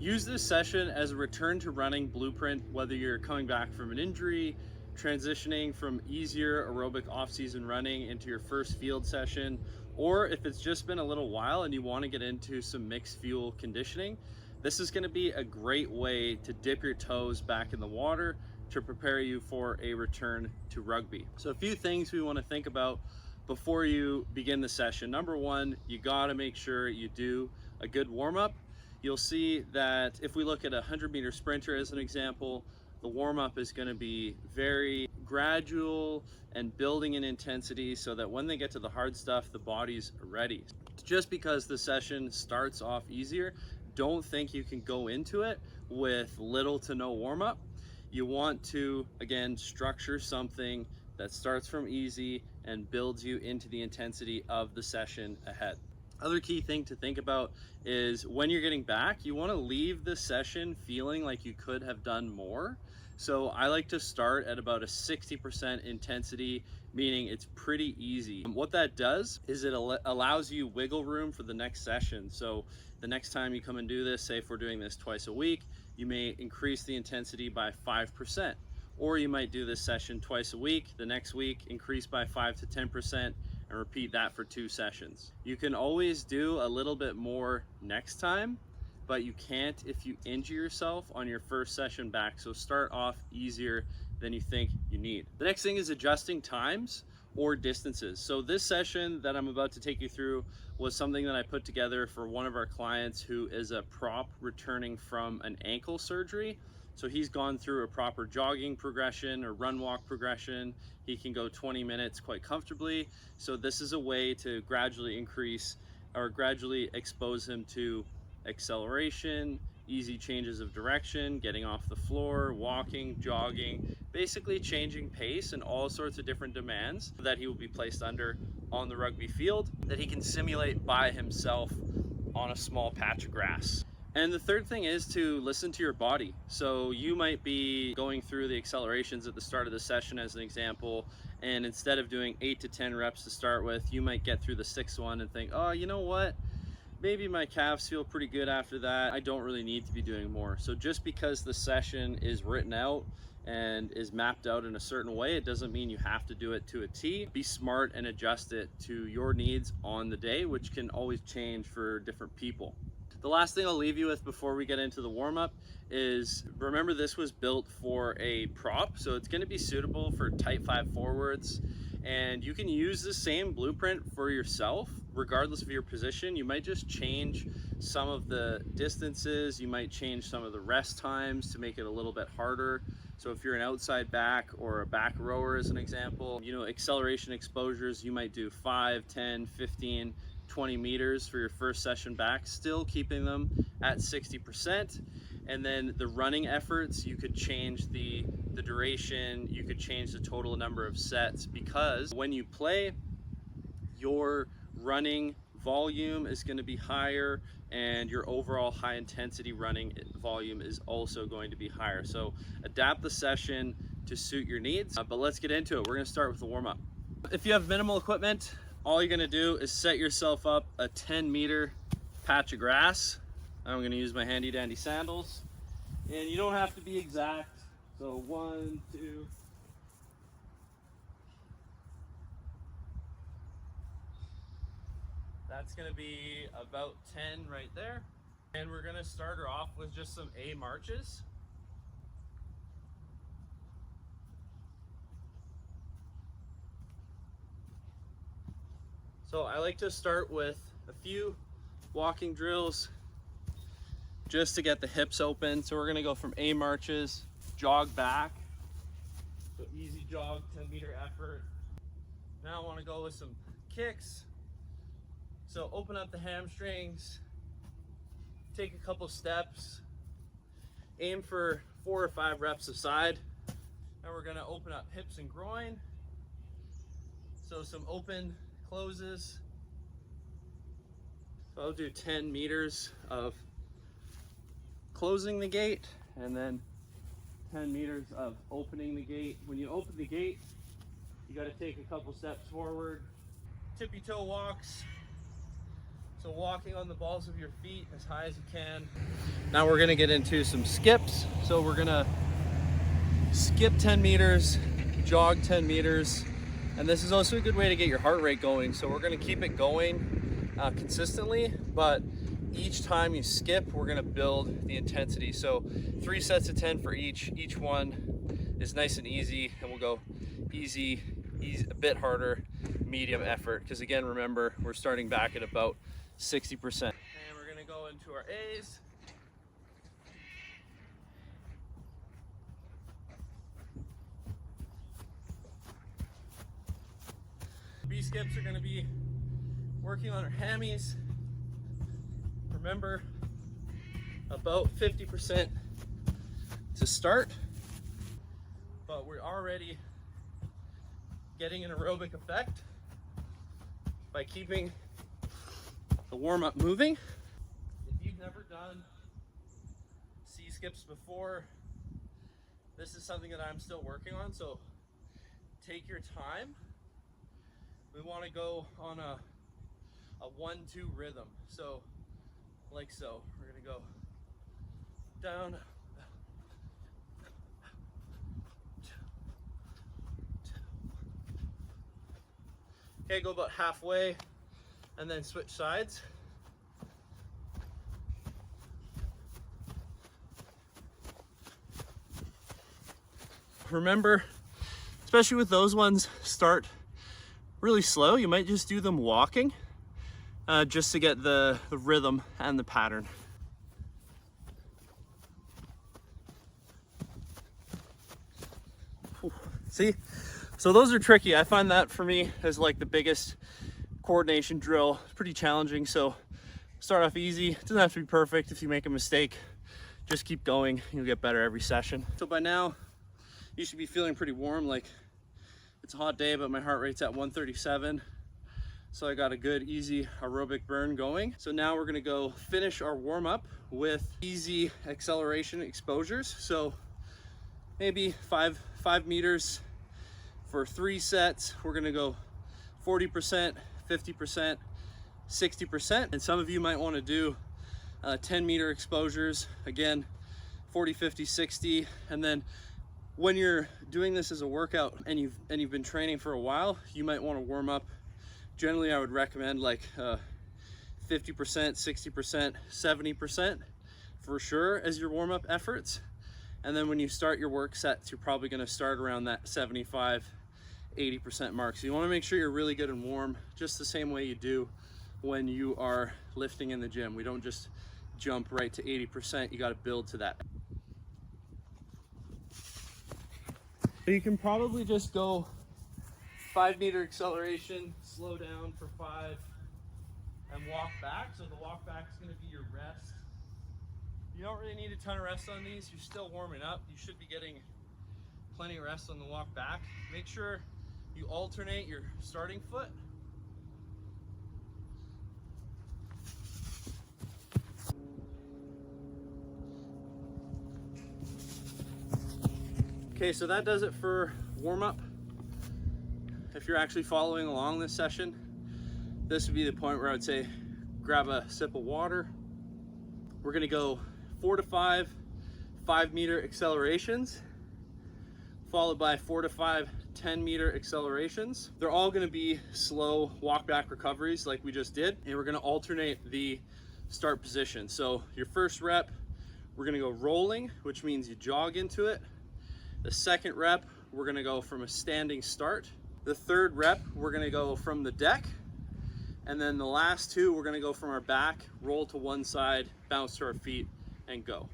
Use this session as a return to running blueprint, whether you're coming back from an injury, transitioning from easier aerobic off-season running into your first field session, or if it's just been a little while and you want to get into some mixed fuel conditioning. This is going to be a great way to dip your toes back in the water to prepare you for a return to rugby. So a few things we want to think about before you begin the session. Number one, you got to make sure you do a good warm-up. You'll see that if we look at a 100-meter sprinter as an example, the warm-up is going to be very gradual and building in intensity so that when they get to the hard stuff, the body's ready. Just because the session starts off easier, don't think you can go into it with little to no warm-up. You want to, again, structure something that starts from easy and builds you into the intensity of the session ahead. Other key thing to think about is when you're getting back, you want to leave the session feeling like you could have done more. So I like to start at about a 60% intensity, meaning it's pretty easy. And what that does is it allows you wiggle room for the next session. So the next time you come and do this, say if we're doing this twice a week, you may increase the intensity by 5%. Or you might do this session twice a week, the next week increase by 5 to 10%, and repeat that for 2 sessions. You can always do a little bit more next time, but you can't if you injure yourself on your first session back. So start off easier than you think you need. The next thing is adjusting times or distances. So this session that I'm about to take you through was something that I put together for one of our clients who is a prop returning from an ankle surgery. So he's gone through a proper jogging progression or run walk progression. He can go 20 minutes quite comfortably. So this is a way to gradually increase or gradually expose him to acceleration, easy changes of direction, getting off the floor, walking, jogging, basically changing pace and all sorts of different demands that he will be placed under on the rugby field that he can simulate by himself on a small patch of grass. And the third thing is to listen to your body. So you might be going through the accelerations at the start of the session as an example, and instead of doing 8 to 10 reps to start with, you might get through the 6th one and think, oh, you know what? Maybe my calves feel pretty good after that. I don't really need to be doing more. So just because the session is written out and is mapped out in a certain way, it doesn't mean you have to do it to a T. Be smart and adjust it to your needs on the day, which can always change for different people. The last thing I'll leave you with before we get into the warm-up is remember this was built for a prop, so it's going to be suitable for type 5 forwards, and you can use the same blueprint for yourself regardless of your position. You might just change some of the distances, you might change some of the rest times to make it a little bit harder. So if you're an outside back or a back rower as an example, you know, acceleration exposures, you might do 5, 10, 15, 20 meters for your first session back, still keeping them at 60%. And then the running efforts, you could change the duration, you could change the total number of sets, because when you play, your running volume is going to be higher and your overall high intensity running volume is also going to be higher. So adapt the session to suit your needs, but let's get into it. We're going to start with the warm-up. If you have minimal equipment, all you're going to do is set yourself up a 10-meter patch of grass. I'm going to use my handy dandy sandals, and you don't have to be exact. So 1, 2, that's going to be about 10 right there. And we're going to start her off with just some A marches. So I like to start with a few walking drills just to get the hips open. So we're going to go from A marches, jog back. So easy jog, 10-meter effort. Now I want to go with some kicks. So open up the hamstrings, take a couple steps, aim for 4 or 5 reps a side. Now we're going to open up hips and groin. So some open closes. So I'll do 10 meters of closing the gate and then 10 meters of opening the gate. When you open the gate, you got to take a couple steps forward. Tippy toe walks. So walking on the balls of your feet as high as you can. Now we're gonna get into some skips. So we're gonna skip 10 meters, jog 10 meters. And this is also a good way to get your heart rate going. So we're gonna keep it going consistently, but each time you skip, we're gonna build the intensity. So 3 sets of 10 for each. Each one is nice and easy, and we'll go easy, a bit harder, medium effort. Because again, remember, we're starting back at about 60%. And we're gonna go into our A's. B skips are gonna be working on our hammies. Remember, about 50% to start, but we're already getting an aerobic effect by keeping the warm-up moving. If you've never done C skips before, this is something that I'm still working on, so take your time. We want to go on a 1-2 rhythm. So like so, we're gonna go down, okay, go about halfway and then switch sides. Remember, especially with those ones, start really slow. You might just do them walking just to get the rhythm and the pattern. See, so those are tricky. I find that for me is like the biggest coordination drill. It's pretty challenging, so start off easy. It doesn't have to be perfect. If you make a mistake, just keep going. You'll get better every session. So by now, you should be feeling pretty warm. Like, it's a hot day, but my heart rate's at 137. So I got a good, easy aerobic burn going. So now we're gonna go finish our warm up with easy acceleration exposures. So maybe five meters for 3 sets. We're gonna go 40%, 50%, 60%. And some of you might wanna do 10-meter exposures. Again, 40, 50, 60. And then when you're doing this as a workout and you've been training for a while, you might wanna warm up. Generally, I would recommend like 50%, 60%, 70% for sure as your warm-up efforts. And then when you start your work sets, you're probably gonna start around that 75, 80% mark. So you wanna make sure you're really good and warm, just the same way you do when you are lifting in the gym. We don't just jump right to 80%, you gotta build to that. So you can probably just go 5-meter acceleration, slow down for 5, and walk back. So the walk back is gonna be your rest. You don't really need a ton of rest on these. You're still warming up. You should be getting plenty of rest on the walk back. Make sure you alternate your starting foot. Okay, so that does it for warm up. If you're actually following along this session, this would be the point where I would say grab a sip of water. We're gonna go 4 to 5 5-meter accelerations, followed by 4 to 5 10-meter accelerations. They're all gonna be slow walk back recoveries like we just did, and we're gonna alternate the start position. So your first rep, we're gonna go rolling, which means you jog into it. The second rep, we're gonna go from a standing start. The third rep, we're gonna go from the deck. And then the last 2, we're gonna go from our back, roll to one side, bounce to our feet, and go.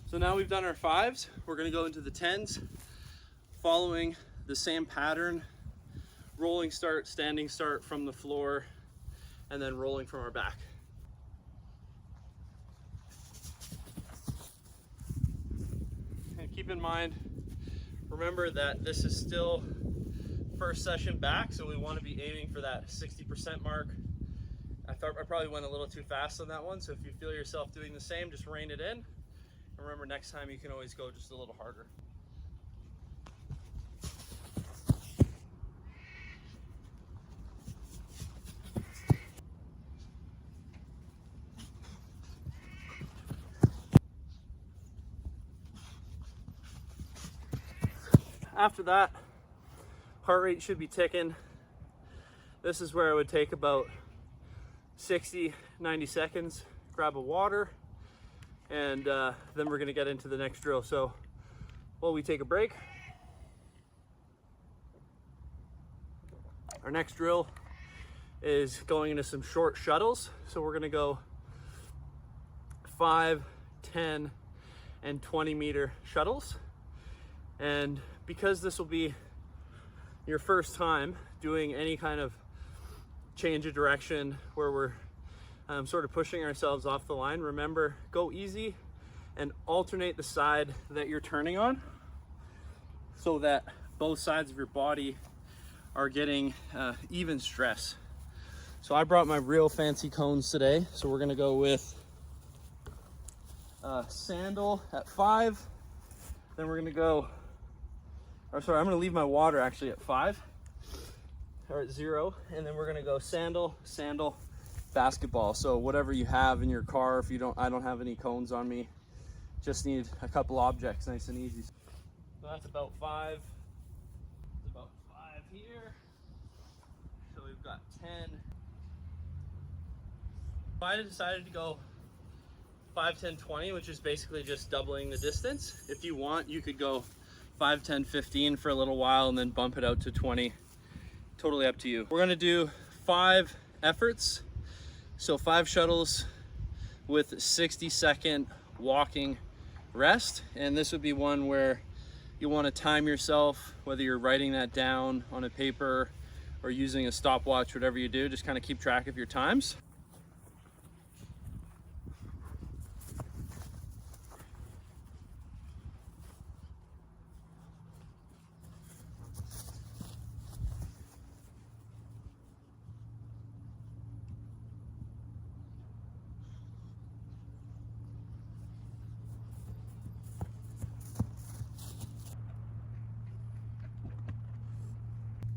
So now we've done our 5s, we're gonna go into the 10s, following the same pattern, rolling start, standing start from the floor, and then rolling from our back. And keep in mind, remember that this is still first session back, so we want to be aiming for that 60% mark. I thought I probably went a little too fast on that one, so if you feel yourself doing the same, just rein it in. And remember, next time you can always go just a little harder. After that, heart rate should be ticking. This is where I would take about 60, 90 seconds, grab a water, and then we're gonna get into the next drill. So while we take a break, our next drill is going into some short shuttles. So we're gonna go 5, 10, and 20 meter shuttles. And because this will be your first time doing any kind of change of direction where we're sort of pushing ourselves off the line, remember, go easy and alternate the side that you're turning on so that both sides of your body are getting even stress. So I brought my real fancy cones today. So we're gonna go with sandal at 5. Then we're gonna go, I'm gonna leave my water actually at 5 or at 0, and then we're gonna go sandal, sandal, basketball. So whatever you have in your car, if you don't, I don't have any cones on me, just need a couple objects, nice and easy. So that's about 5. It's about 5 here. So we've got 10. I decided to go 5, 10, 20, which is basically just doubling the distance. If you want, you could go 5, 10, 15 for a little while and then bump it out to 20. Totally up to you. We're gonna do 5 efforts. So 5 shuttles with 60-second walking rest. And this would be one where you wanna time yourself, whether you're writing that down on a paper or using a stopwatch, whatever you do, just kind of keep track of your times.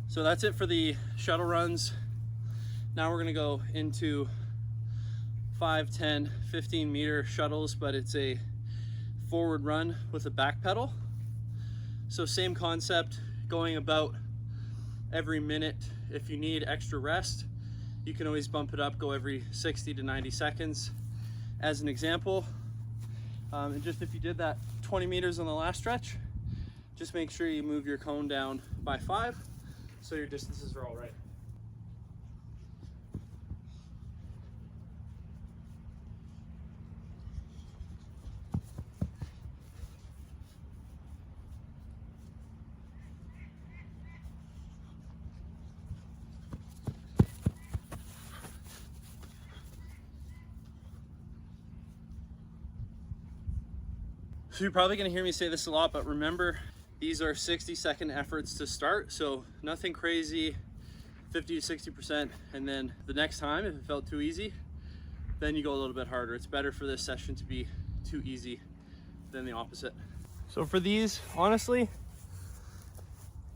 So that's it for the shuttle runs. Now we're gonna go into 5, 10, 15 meter shuttles, but it's a forward run with a back pedal. So same concept, going about every minute. If you need extra rest, you can always bump it up, go every 60 to 90 seconds. As an example, and just if you did that 20 meters on the last stretch, just make sure you move your cone down by 5. So your distances are all right. So you're probably gonna hear me say this a lot, but remember, these are 60-second efforts to start, so nothing crazy, 50 to 60%, and then the next time, if it felt too easy, then you go a little bit harder. It's better for this session to be too easy than the opposite. So for these, honestly,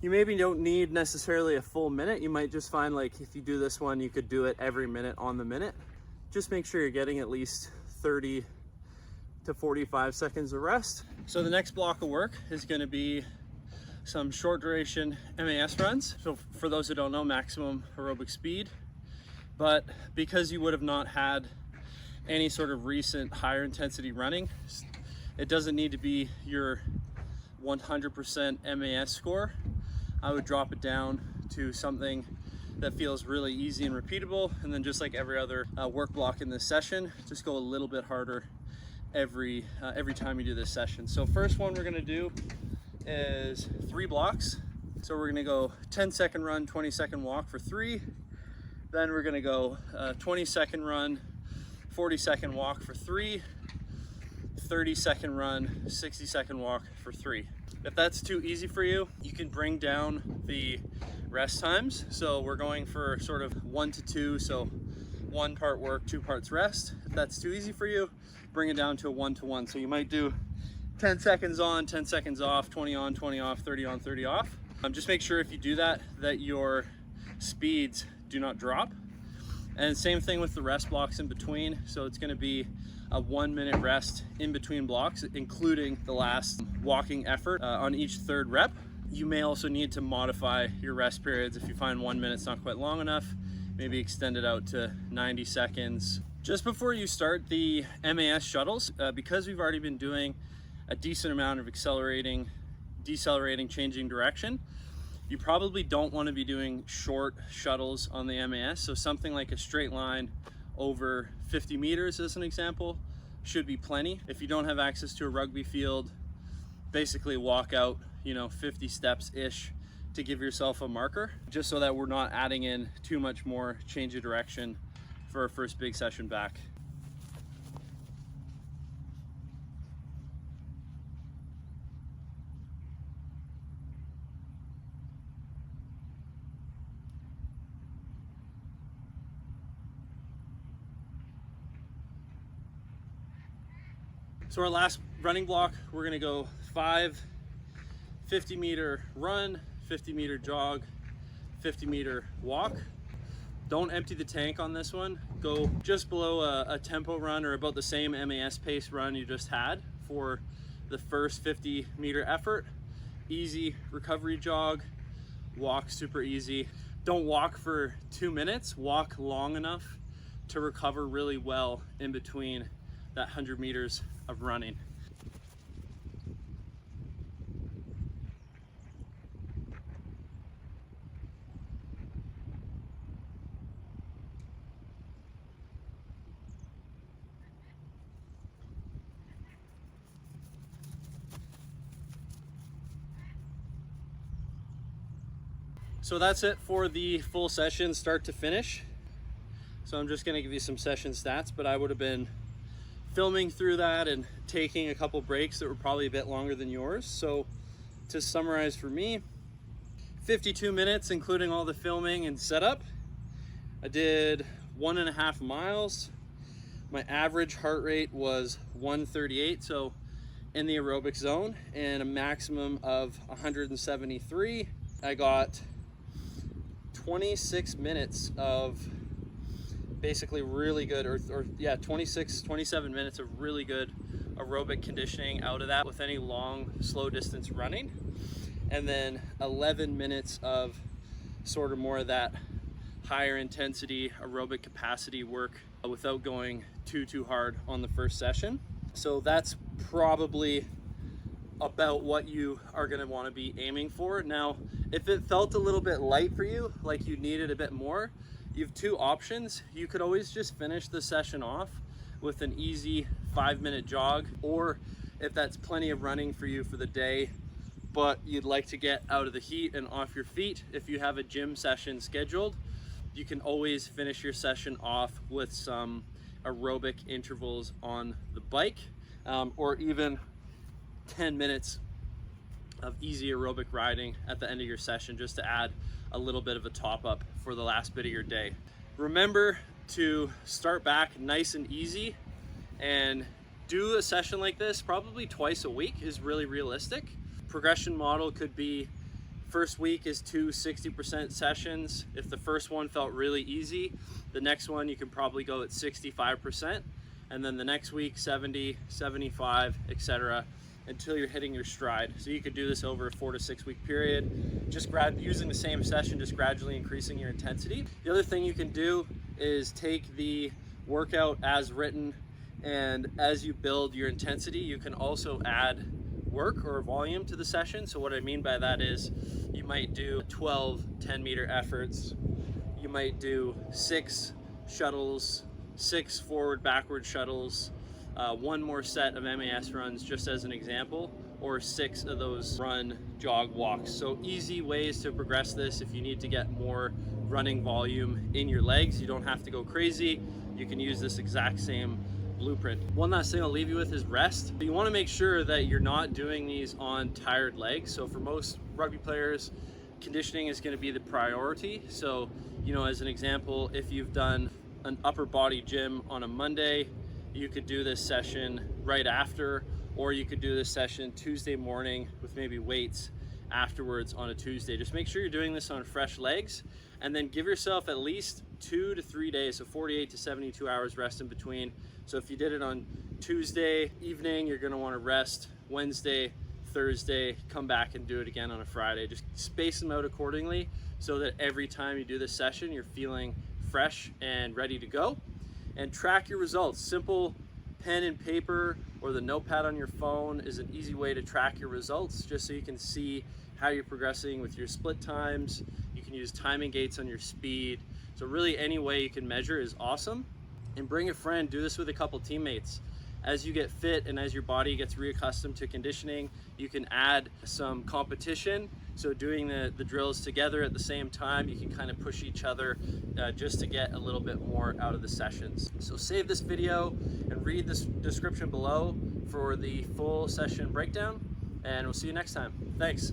you maybe don't need necessarily a full minute. You might just find like if you do this one, you could do it every minute on the minute. Just make sure you're getting at least 30 to 45 seconds of rest. So the next block of work is gonna be some short duration MAS runs. So for those who don't know, maximum aerobic speed. But because you would have not had any sort of recent higher intensity running, it doesn't need to be your 100% MAS score. I would drop it down to something that feels really easy and repeatable. And then just like every other work block in this session, just go a little bit harder every time you do this session. So first one we're gonna do is 3 blocks. So we're gonna go 10-second run, 20-second walk for 3. Then we're gonna go 20-second run, 40-second walk for 3, 30-second run, 60-second walk for 3. If that's too easy for you, you can bring down the rest times. So we're going for sort of 1 to 2, so 1 part work, 2 parts rest. If that's too easy for you, bring it down to a 1 to 1. So you might do 10 seconds on, 10 seconds off, 20 on, 20 off, 30 on, 30 off. Just make sure if you do that, that your speeds do not drop. And same thing with the rest blocks in between. So it's gonna be a 1 minute rest in between blocks, including the last walking effort on each third rep. You may also need to modify your rest periods if you find 1 minute's not quite long enough. Maybe extend it out to 90 seconds. Just before you start the MAS shuttles, because we've already been doing a decent amount of accelerating, decelerating, changing direction, you probably don't want to be doing short shuttles on the MAS. So something like a straight line over 50 meters as an example should be plenty. If you don't have access to a rugby field, basically walk out, 50 steps-ish to give yourself a marker, just so that we're not adding in too much more change of direction for our first big session back. So our last running block, we're gonna go 5 50-meter run, 50-meter jog, 50-meter walk. Don't empty the tank on this one. Go just below a tempo run, or about the same MAS pace run you just had for the first 50-meter effort. Easy recovery jog, walk super easy. Don't walk for 2 minutes, walk long enough to recover really well in between that 100 meters of running. So that's it for the full session, start to finish. So I'm just gonna give you some session stats, but I would have been filming through that and taking a couple breaks that were probably a bit longer than yours. So to summarize for me, 52 minutes, including all the filming and setup. I did 1.5 miles. My average heart rate was 138, so in the aerobic zone, and a maximum of 173. I got 26 minutes of basically really good, or 27 minutes of really good aerobic conditioning out of that with any long, slow distance running. And then 11 minutes of sort of more of that higher intensity aerobic capacity work without going too hard on the first session. So that's probably about what you are going to want to be aiming for. Now, if it felt a little bit light for you, like you needed a bit more, you have 2 options. You could always just finish the session off with an easy 5-minute jog, or if that's plenty of running for you for the day, but you'd like to get out of the heat and off your feet, if you have a gym session scheduled, you can always finish your session off with some aerobic intervals on the bike, or even 10 minutes of easy aerobic riding at the end of your session, just to add a little bit of a top up for the last bit of your day. Remember to start back nice and easy, and do a session like this probably twice a week is really realistic. Progression model could be first week is 2 60% sessions. If the first one felt really easy, the next one you can probably go at 65%, and then the next week 70, 75, etc., until you're hitting your stride. So you could do this over a 4 to 6 week period, just using the same session, just gradually increasing your intensity. The other thing you can do is take the workout as written, and as you build your intensity, you can also add work or volume to the session. So what I mean by that is you might do 12 10-meter efforts, you might do 6 shuttles, 6 forward backward shuttles, 1 more set of MAS runs, just as an example, or 6 of those run, jog, walks. So easy ways to progress this. If you need to get more running volume in your legs, you don't have to go crazy. You can use this exact same blueprint. One last thing I'll leave you with is rest. You want to make sure that you're not doing these on tired legs. So for most rugby players, conditioning is going to be the priority. So, you know, as an example, if you've done an upper body gym on a Monday, you could do this session right after, or you could do this session Tuesday morning with maybe weights afterwards on a Tuesday. Just make sure you're doing this on fresh legs, and then give yourself at least 2 to 3 days, so 48 to 72 hours rest in between. So if you did it on Tuesday evening, you're going to want to rest Wednesday, Thursday, come back and do it again on a Friday. Just space them out accordingly so that every time you do this session, you're feeling fresh and ready to go. And track your results. Simple pen and paper or the notepad on your phone is an easy way to track your results, just so you can see how you're progressing with your split times. You can use timing gates on your speed. So really any way you can measure is awesome. And bring a friend, do this with a couple teammates. As you get fit and as your body gets reaccustomed to conditioning, you can add some competition. So doing the drills together at the same time, you can kind of push each other just to get a little bit more out of the sessions. So save this video and read this description below for the full session breakdown, and we'll see you next time. Thanks.